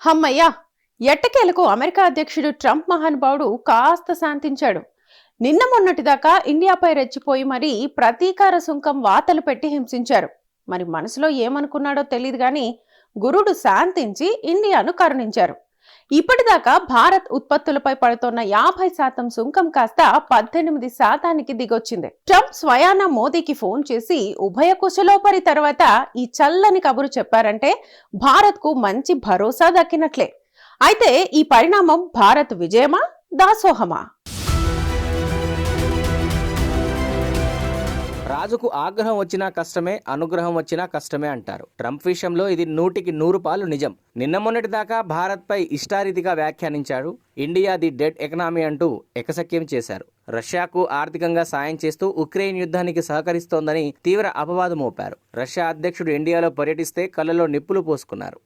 హమ్మయ్యా! ఎట్టకేలకు అమెరికా అధ్యక్షుడు ట్రంప్ మహానుభావుడు కాస్త శాంతించాడు. నిన్న మొన్నటిదాకా ఇండియాపై రెచ్చిపోయి మరీ ప్రతీకార సుంకం వాతలు పెట్టి హింసించారు. మరి మనసులో ఏమనుకున్నాడో తెలీదు గాని గురుడు శాంతించి ఇండియాను కరుణించారు. ఇప్పటిదాకా భారత్ ఉత్పత్తులపై పడుతోన్న 50% సుంకం కాస్త 18% దిగొచ్చింది. ట్రంప్ స్వయాన మోదీకి ఫోన్ చేసి ఉభయ కుశలోపరి తర్వాత ఈ చల్లని కబురు చెప్పారంటే భారత్ కు మంచి భరోసా దక్కినట్లే. అయితే ఈ పరిణామం భారత్ విజయమా దాసోహమా? రాజుకు ఆగ్రహం వచ్చినా కష్టమే, అనుగ్రహం వచ్చినా కష్టమే అంటారు. ట్రంప్ విషయంలో ఇది 100% నిజం. నిన్న మొన్నటి దాకా భారత్పై ఇష్టారీతిగా వ్యాఖ్యానించాడు. ఇండియా ది డెడ్ ఎకనామీ అంటూ ఎకసక్యం చేశారు. రష్యాకు ఆర్థికంగా సాయం చేస్తూ ఉక్రెయిన్ యుద్ధానికి సహకరిస్తోందని తీవ్ర అపవాదు మోపారు. రష్యా అధ్యక్షుడు ఇండియాలో పర్యటిస్తే కళ్ళలో నిప్పులు పోసుకున్నారు.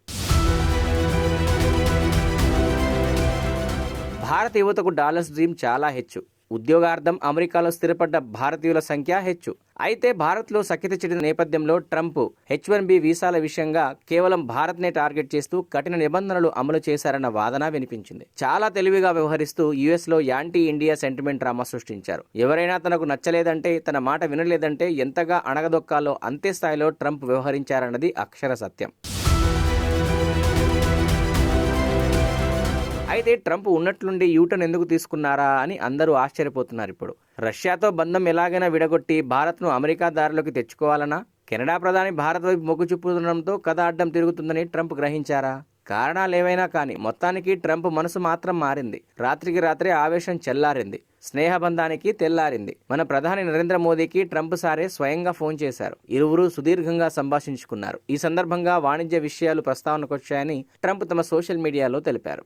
భారత యువతకు డాలర్స్ డ్రీమ్ చాలా హెచ్చు. ఉద్యోగార్థం అమెరికాలో స్థిరపడ్డ భారతీయుల సంఖ్య హెచ్చు. అయితే భారత్లో సఖ్యత చెడిన నేపథ్యంలో ట్రంప్ H1B వీసాల విషయంగా కేవలం భారత్నే టార్గెట్ చేస్తూ కఠిన నిబంధనలు అమలు చేశారన్న వాదన వినిపించింది. చాలా తెలివిగా వ్యవహరిస్తూ యుఎస్లో యాంటీ ఇండియా సెంటిమెంట్ డ్రామా సృష్టించారు. ఎవరైనా తనకు నచ్చలేదంటే, తన మాట వినలేదంటే ఎంతగా అణగదొక్కాలో అంతే స్థాయిలో ట్రంప్ వ్యవహరించారన్నది అక్షర సత్యం. అయితే ట్రంప్ ఉన్నట్లుండి యూటర్న్ ఎందుకు తీసుకున్నారా అని అందరూ ఆశ్చర్యపోతున్నారు. ఇప్పుడు రష్యాతో బంధం ఎలాగైనా విడగొట్టి భారత్ను అమెరికా దారిలోకి తెచ్చుకోవాలనా? కెనడా ప్రధాని భారత్ వైపు మొగ్గు చూపుతుండడంతో కథ అడ్డం తిరుగుతుందని ట్రంప్ గ్రహించారా? కారణాలు ఏవైనా కానీ మొత్తానికి ట్రంప్ మనసు మాత్రం మారింది. రాత్రికి రాత్రే ఆవేశం చెల్లారింది. స్నేహబంధానికి తెల్లారింది. మన ప్రధాని నరేంద్ర మోదీకి ట్రంప్ సారే స్వయంగా ఫోన్ చేశారు. ఇరువురు సుదీర్ఘంగా సంభాషించుకున్నారు. ఈ సందర్భంగా వాణిజ్య విషయాలు ప్రస్తావనకొచ్చాయని ట్రంప్ తమ సోషల్ మీడియాలో తెలిపారు.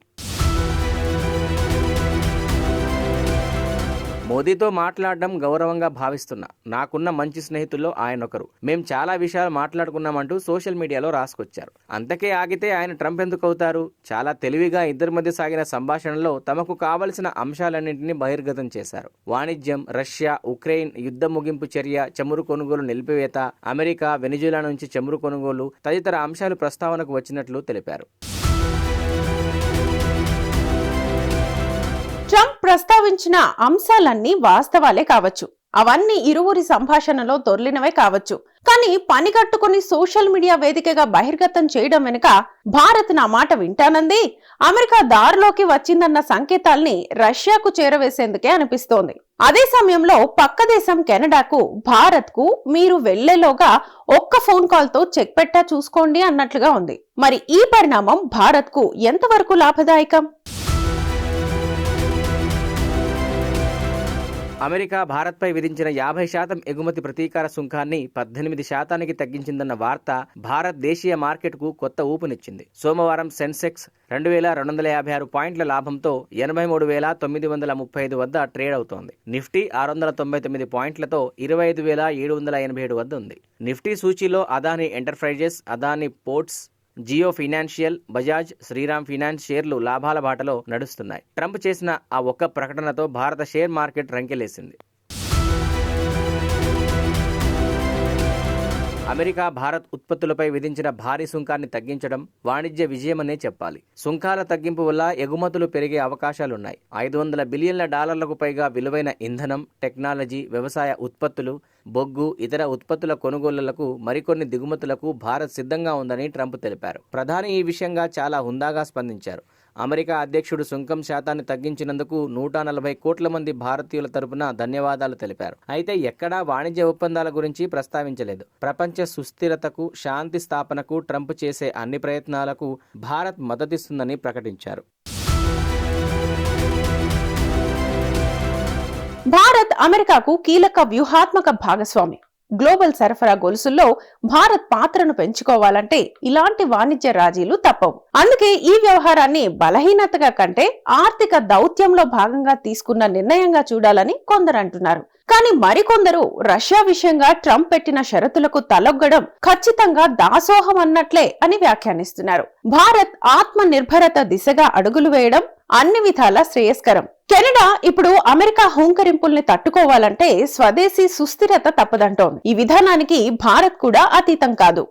మోదీతో మాట్లాడడం గౌరవంగా భావిస్తున్నా. నాకున్న మంచి స్నేహితుల్లో ఆయనొకరు. మేం చాలా విషయాలు మాట్లాడుకున్నామంటూ సోషల్ మీడియాలో రాసుకొచ్చారు. అంతకే ఆగితే ఆయన ట్రంప్ ఎందుకు అవుతారు? చాలా తెలివిగా ఇద్దరి మధ్య సాగిన సంభాషణలో తమకు కావలసిన అంశాలన్నింటినీ బహిర్గతం చేశారు. వాణిజ్యం, రష్యా, ఉక్రెయిన్ యుద్ధ ముగింపు చర్య, చమురు కొనుగోలు నిలిపివేత, అమెరికా, వెనిజులా నుంచి చమురు కొనుగోలు తదితర అంశాలు ప్రస్తావనకు వచ్చినట్లు తెలిపారు. ట్రంప్ ప్రస్తావించిన అంశాలన్నీ వాస్తవాలే కావచ్చు, అవన్నీ ఇరువురి సంభాషణలో దొర్లినవే కావచ్చు. కానీ పని కట్టుకుని సోషల్ మీడియా వేదికగా బహిర్గతం చేయడం వెనుక భారత్ నా మాట వింటానంది, అమెరికా దారిలోకి వచ్చిందన్న సంకేతాల్ని రష్యాకు చేరవేసేందుకే అనిపిస్తోంది. అదే సమయంలో పక్క దేశం కెనడాకు భారత్ కు మీరు వెళ్లేలోగా ఒక్క ఫోన్ కాల్ తో చెక్ పెట్టా చూసుకోండి అన్నట్లుగా ఉంది. మరి ఈ పరిణామం భారత్ కు ఎంతవరకు లాభదాయకం? అమెరికా భారత్పై విధించిన 50% ఎగుమతి ప్రతీకార సుంకాన్ని 18% తగ్గించిందన్న వార్త భారత్ దేశీయ మార్కెట్కు కొత్త ఊపునిచ్చింది. సోమవారం సెన్సెక్స్ 2256 పాయింట్ల లాభంతో 83,935 వద్ద ట్రేడ్ అవుతోంది. నిఫ్టీ 699 పాయింట్లతో 25,787 వద్ద ఉంది. నిఫ్టీ సూచీలో Adani enterprises, Adani ports, Jio financial, Bajaj, Shriram finance షేర్లు లాభాల బాటలో నడుస్తున్నాయి. ట్రంప్ చేసిన ఆ ఒక్క ప్రకటనతో భారత షేర్ మార్కెట్ రంకెలేసింది. అమెరికా భారత్ ఉత్పత్తులపై విధించిన భారీ సుంకాన్ని తగ్గించడం వాణిజ్య విజయమనే చెప్పాలి. సుంకాల తగ్గింపు వల్ల ఎగుమతులు పెరిగే అవకాశాలున్నాయి. $500 బిలియన్ల పైగా విలువైన ఇంధనం, టెక్నాలజీ, వ్యవసాయ ఉత్పత్తులు, బొగ్గు, ఇతర ఉత్పత్తుల కొనుగోళ్లకు, మరికొన్ని దిగుమతులకు భారత్ సిద్ధంగా ఉందని ట్రంప్ తెలిపారు. ప్రధాని ఈ విషయంగా చాలా హుందాగా స్పందించారు. అమెరికా అధ్యక్షుడు సుంకం శాతాన్ని తగ్గించినందుకు 140 కోట్ల మంది భారతీయుల తరపున ధన్యవాదాలు తెలిపారు. అయితే ఎక్కడా వాణిజ్య ఒప్పందాల గురించి ప్రస్తావించలేదు. ప్రపంచ సుస్థిరతకు, శాంతి స్థాపనకు ట్రంప్ చేసే అన్ని ప్రయత్నాలకు భారత్ మద్దతిస్తుందని ప్రకటించారు. భారత్ అమెరికాకు కీలక వ్యూహాత్మక భాగస్వామి. గ్లోబల్ సరఫరా గొలుసుల్లో భారత్ పాత్రను పెంచుకోవాలంటే ఇలాంటి వాణిజ్య రాజీలు తప్పవు. అందుకే ఈ వ్యవహారాన్ని బలహీనతగా కంటే ఆర్థిక దౌత్యంలో భాగంగా తీసుకున్న నిర్ణయంగా చూడాలని కొందరు అంటున్నారు. కానీ మరికొందరు రష్యా విషయంగా ట్రంప్ పెట్టిన షరతులకు తలొగ్గడం ఖచ్చితంగా దాసోహం అన్నట్లే అని వ్యాఖ్యానిస్తున్నారు. భారత్ ఆత్మ నిర్భరత దిశగా అడుగులు వేయడం అన్ని విధాలా శ్రేయస్కరం. కెనడా ఇప్పుడు అమెరికా హూంకరింపుల్ని తట్టుకోవాలంటే స్వదేశీ సుస్థిరత తప్పదంటోంది. ఈ విధానానికి భారత్ కూడా అతీతం కాదు.